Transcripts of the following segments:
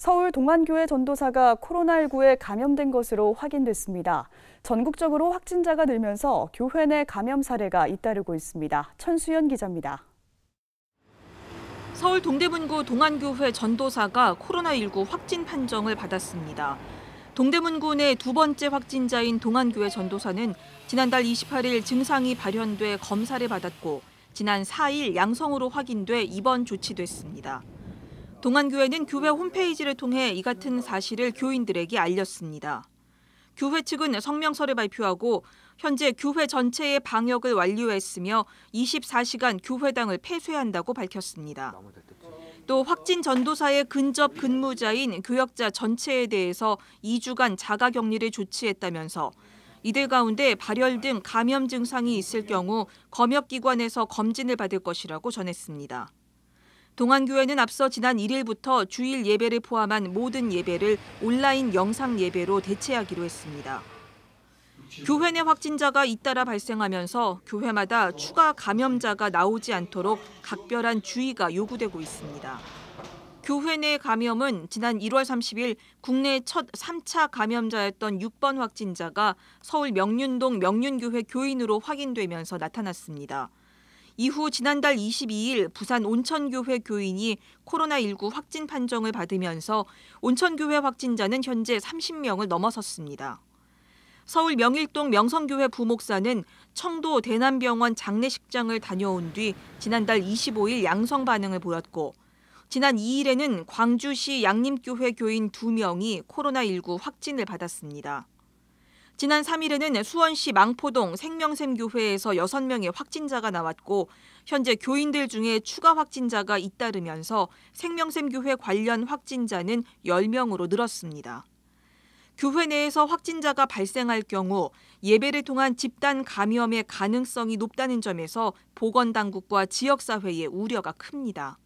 서울 동안교회 전도사가 코로나19에 감염된 것으로 확인됐습니다. 전국적으로 확진자가 늘면서 교회 내 감염 사례가 잇따르고 있습니다. 천수연 기자입니다. 서울 동대문구 동안교회 전도사가 코로나19 확진 판정을 받았습니다. 동대문구 내 두 번째 확진자인 동안교회 전도사는 지난달 28일 증상이 발현돼 검사를 받았고 지난 4일 양성으로 확인돼 입원 조치됐습니다. 동안교회는 교회 홈페이지를 통해 이 같은 사실을 교인들에게 알렸습니다. 교회 측은 성명서를 발표하고 현재 교회 전체의 방역을 완료했으며 24시간 교회당을 폐쇄한다고 밝혔습니다. 또 확진 전도사의 근접 근무자인 교역자 전체에 대해서 2주간 자가격리를 조치했다면서 이들 가운데 발열 등 감염 증상이 있을 경우 검역기관에서 검진을 받을 것이라고 전했습니다. 동안교회는 앞서 지난 1일부터 주일 예배를 포함한 모든 예배를 온라인 영상 예배로 대체하기로 했습니다. 교회 내 확진자가 잇따라 발생하면서 교회마다 추가 감염자가 나오지 않도록 각별한 주의가 요구되고 있습니다. 교회 내 감염은 지난 1월 30일 국내 첫 3차 감염자였던 6번 확진자가 서울 명륜동 명륜교회 교인으로 확인되면서 나타났습니다. 이후 지난달 22일 부산 온천교회 교인이 코로나19 확진 판정을 받으면서 온천교회 확진자는 현재 30명을 넘어섰습니다. 서울 명일동 명성교회 부목사는 청도 대남병원 장례식장을 다녀온 뒤 지난달 25일 양성 반응을 보였고 지난 2일에는 광주시 양림교회 교인 2명이 코로나19 확진을 받았습니다. 지난 3일에는 수원시 망포동 생명샘교회에서 6명의 확진자가 나왔고 현재 교인들 중에 추가 확진자가 잇따르면서 생명샘교회 관련 확진자는 10명으로 늘었습니다. 교회 내에서 확진자가 발생할 경우 예배를 통한 집단 감염의 가능성이 높다는 점에서 보건당국과 지역사회의 우려가 큽니다.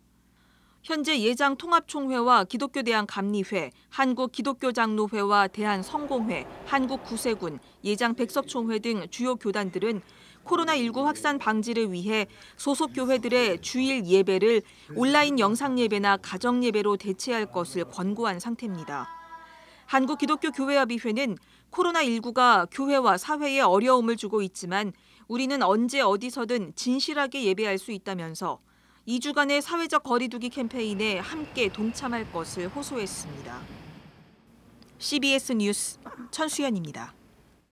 현재 예장 통합총회와 기독교 대한감리회, 한국기독교장로회와 대한성공회, 한국구세군, 예장 백석총회 등 주요 교단들은 코로나19 확산 방지를 위해 소속 교회들의 주일 예배를 온라인 영상 예배나 가정 예배로 대체할 것을 권고한 상태입니다. 한국기독교교회협의회는 코로나19가 교회와 사회에 어려움을 주고 있지만 우리는 언제 어디서든 진실하게 예배할 수 있다면서 2주간의 사회적 거리두기 캠페인에 함께 동참할 것을 호소했습니다. CBS 뉴스 천수연입니다.